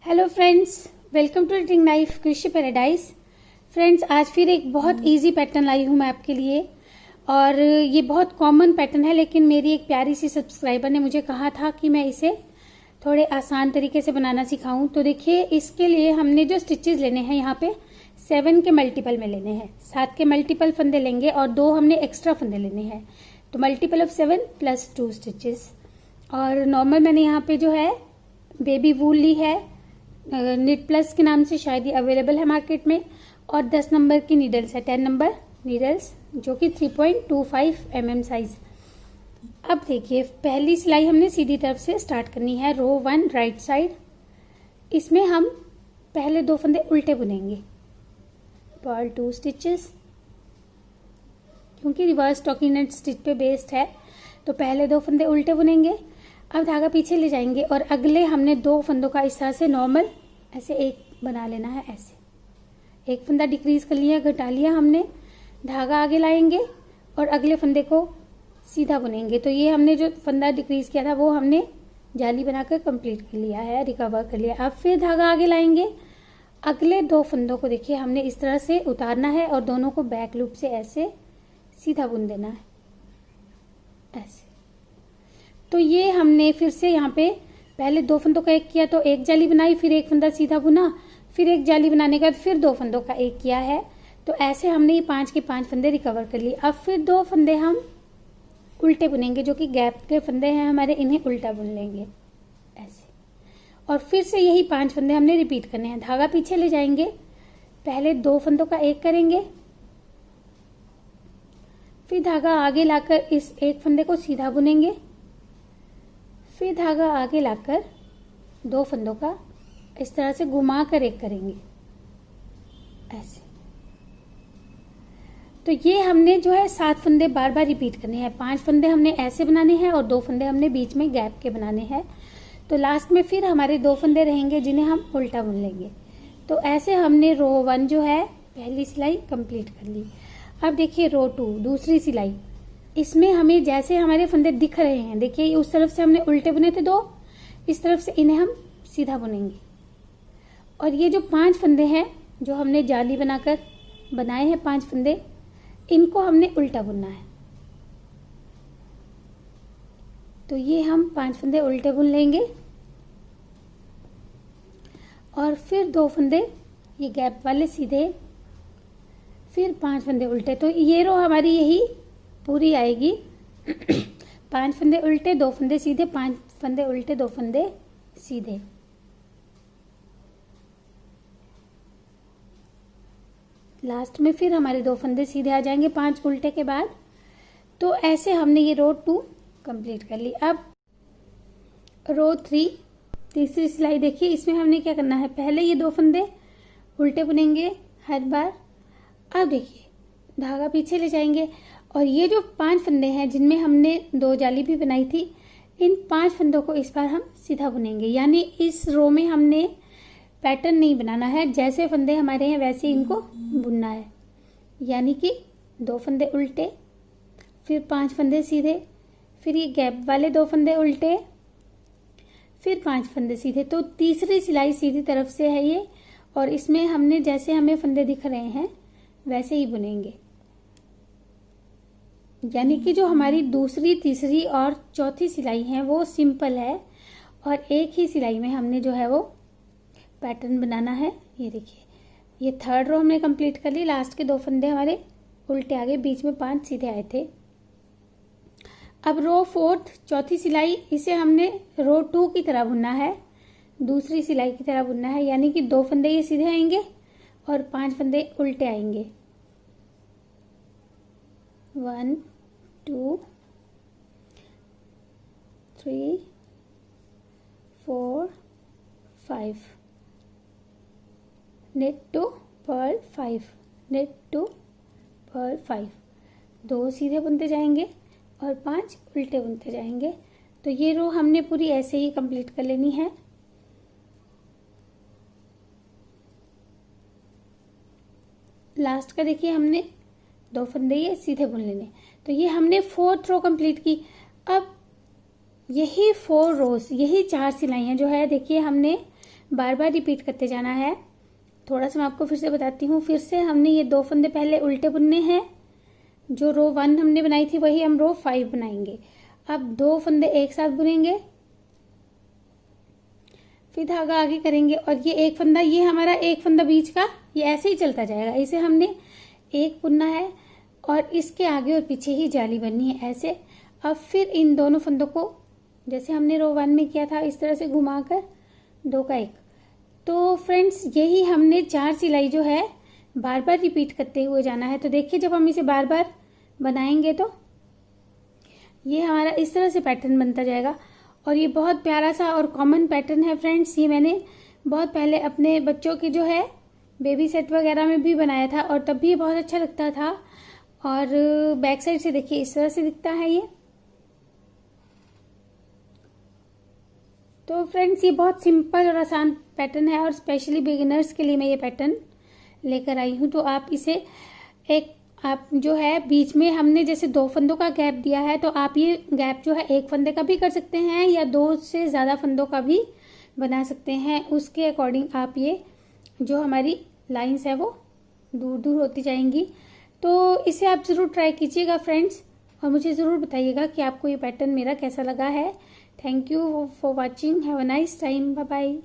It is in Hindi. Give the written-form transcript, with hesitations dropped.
Hello friends, welcome to reading knife Krishi paradise. Friends, आज फिर एक बहुत इजी पैटर्न लाई हूँ मैं आपके लिए। और ये बहुत कॉमन पैटर्न है, लेकिन मेरी एक प्यारी सी सब्सक्राइबर ने मुझे कहा था कि मैं इसे थोड़े आसान तरीके से बनाना सिखाऊं। तो देखिए, इसके लिए हमने जो स्टिचेस लेने हैं यहाँ पे 7 के मल्टीपल में लेने हैं। 7 के मल्टीपल फंदे लेंगे और 2 हमने एक्स्ट्रा फंदे लेने हैं। तो मल्टीपल ऑफ 7 + 2 स्टिचेस। और नॉर्मल मैंने यहाँ पे जो है बेबी वूल ली है, निट प्लस के नाम से शायद ये अवेलेबल है मार्केट में। और 10 नंबर की नीडल्स है, 10 नंबर नीडल्स, जो कि 3.25 mm साइज। अब देखिए, पहली सिलाई हमने सीधी तरफ से स्टार्ट करनी है, रो 1 राइट साइड। इसमें हम पहले 2 फंदे उल्टे बुनेंगे, पर्ल 2 स्टिचेस। क्योंकि रिवर्स स्टॉकिनेट स्टिच पे बेस्ड है, तो पहले 2 फंदे उल्टे बुनेंगे। अब धागा पीछे ले जाएंगे और अगले हमने 2 फंदों का इस तरह से नॉर्मल ऐसे एक बना लेना है। ऐसे एक फंदा डिक्रीज कर लिया, घटा लिया हमने, धागा आगे लाएंगे और अगले फंदे को सीधा बुनेंगे। तो ये हमने जो फंदा डिक्रीज किया था वो हमने जाली बनाकर कंप्लीट कर लिया है, रिकवर कर लिया। अब फिर धागा आगे लाएंगे, अगले 2 फंदों को देखिए हमने इस तरह से उतारना है और दोनों को बैक लूप से ऐसे सीधा बुन देना है, ऐसे। तो ये हमने फिर से यहाँ पे पहले 2 फंदों का एक किया तो एक जाली बनाई, फिर एक फंदा सीधा बुना, फिर एक जाली बनाने के बाद फिर 2 फंदों का एक किया है। तो ऐसे हमने ये 5 के 5 फंदे रिकवर कर लिए। अब फिर 2 फंदे हम उल्टे बुनेंगे, जो कि गैप के फंदे हैं हमारे, इन्हें उल्टा बुन लेंगे ऐसे। और फिर से यही 5 फंदे हमने रिपीट करने हैं। धागा पीछे ले जाएंगे, पहले 2 फंदों का एक करेंगे, फिर धागा आगे लाकर इस एक फंदे को सीधा बुनेंगे, फिर धागा आगे लाकर 2 फंदों का इस तरह से घुमा कर एक करेंगे ऐसे। तो ये हमने जो है 7 फंदे बार बार रिपीट करने हैं। 5 फंदे हमने ऐसे बनाने हैं और 2 फंदे हमने बीच में गैप के बनाने हैं। तो लास्ट में फिर हमारे 2 फंदे रहेंगे जिन्हें हम उल्टा बुन लेंगे। तो ऐसे हमने रो 1 जो है पहली सिलाई कंप्लीट कर ली। अब देखिए रो 2 दूसरी सिलाई, इसमें हमें जैसे हमारे फंदे दिख रहे हैं, देखिए उस तरफ से हमने उल्टे बुने थे 2, इस तरफ से इन्हें हम सीधा बुनेंगे। और ये जो 5 फंदे हैं जो हमने जाली बनाकर बनाए हैं 5 फंदे, इनको हमने उल्टा बुनना है। तो ये हम 5 फंदे उल्टे बुन लेंगे और फिर 2 फंदे ये गैप वाले सीधे, फिर 5 फंदे उल्टे। तो ये रो हमारी यही पूरी आएगी। 5 फंदे उल्टे, 2 फंदे सीधे, 5 फंदे उल्टे, 2 फंदे सीधे। लास्ट में फिर हमारे 2 फंदे सीधे आ जाएंगे 5 उल्टे के बाद। तो ऐसे हमने ये रो 2 कंप्लीट कर ली। अब रो 3 तीसरी सिलाई देखिए, इसमें हमने क्या करना है, पहले ये 2 फंदे उल्टे बुनेंगे हर बार। अब देखिए धागा पीछे ले जाएंगे और ये जो 5 फंदे हैं जिनमें हमने 2 जाली भी बनाई थी, इन 5 फंदों को इस बार हम सीधा बुनेंगे। यानी इस रो में हमने पैटर्न नहीं बनाना है, जैसे फंदे हमारे हैं वैसे इनको बुनना है। यानी कि 2 फंदे उल्टे, फिर 5 फंदे सीधे, फिर ये गैप वाले 2 फंदे उल्टे, फिर 5 फंदे सीधे। तो तीसरी सिलाई सीधी तरफ से है ये, और इसमें हमने जैसे हमें फंदे दिख रहे हैं वैसे ही बुनेंगे। यानी कि जो हमारी दूसरी, तीसरी और चौथी सिलाई है वो सिंपल है, और एक ही सिलाई में हमने जो है वो पैटर्न बनाना है। ये देखिए, ये 3rd रो हमने कंप्लीट कर ली। लास्ट के 2 फंदे हमारे उल्टे आगे, बीच में 5 सीधे आए थे। अब रो 4th चौथी सिलाई, इसे हमने रो 2 की तरह बुनना है, दूसरी सिलाई की तरह बुनना है। यानी कि 2 फंदे ये सीधे आएंगे और 5 फंदे उल्टे आएंगे। 1 2 3 4 5, knit two purl 5, knit two purl 5, 2 सीधे बुनते जाएंगे और 5 उल्टे बुनते जाएंगे। तो ये रो हमने पूरी ऐसे ही कंप्लीट कर लेनी है। लास्ट का देखिए हमने 2 फंदे ये सीधे बुन लेने। तो ये हमने 4th रो कंप्लीट की। अब यही 4 रोज, यही 4 सिलाइयाँ जो है देखिए हमने बार बार रिपीट करते जाना है। थोड़ा सा मैं आपको फिर से बताती हूँ। फिर से हमने ये 2 फंदे पहले उल्टे बुनने हैं। जो रो 1 हमने बनाई थी वही हम रो 5 बनाएंगे। अब 2 फंदे एक साथ बुनेंगे, फिर धागा आगे करेंगे और ये एक फंदा, ये हमारा एक फंदा बीच का, ये ऐसे ही चलता जाएगा। इसे हमने एक बुनना है और इसके आगे और पीछे ही जाली बननी है ऐसे। अब फिर इन दोनों फंदों को जैसे हमने रो 1 में किया था इस तरह से घुमाकर 2 का 1। तो फ्रेंड्स यही हमने 4 सिलाई जो है बार बार रिपीट करते हुए जाना है। तो देखिए जब हम इसे बार बार बनाएंगे तो ये हमारा इस तरह से पैटर्न बनता जाएगा। और ये बहुत प्यारा सा और कॉमन पैटर्न है फ्रेंड्स। ये मैंने बहुत पहले अपने बच्चों की जो है बेबी सेट वगैरह में भी बनाया था और तब भी ये बहुत अच्छा लगता था। और बैक साइड से देखिए इस तरह से दिखता है ये। तो फ्रेंड्स ये बहुत सिंपल और आसान पैटर्न है और स्पेशली बिगिनर्स के लिए मैं ये पैटर्न लेकर आई हूँ। तो आप इसे आप जो है बीच में हमने जैसे 2 फंदों का गैप दिया है, तो आप ये गैप जो है 1 फंदे का भी कर सकते हैं या 2 से ज़्यादा फंदों का भी बना सकते हैं। उसके अकॉर्डिंग आप ये जो हमारी लाइंस है वो दूर दूर होती जाएंगी। तो इसे आप ज़रूर ट्राई कीजिएगा फ्रेंड्स और मुझे ज़रूर बताइएगा कि आपको ये पैटर्न मेरा कैसा लगा है। Thank you for watching. Have a nice time. Bye bye.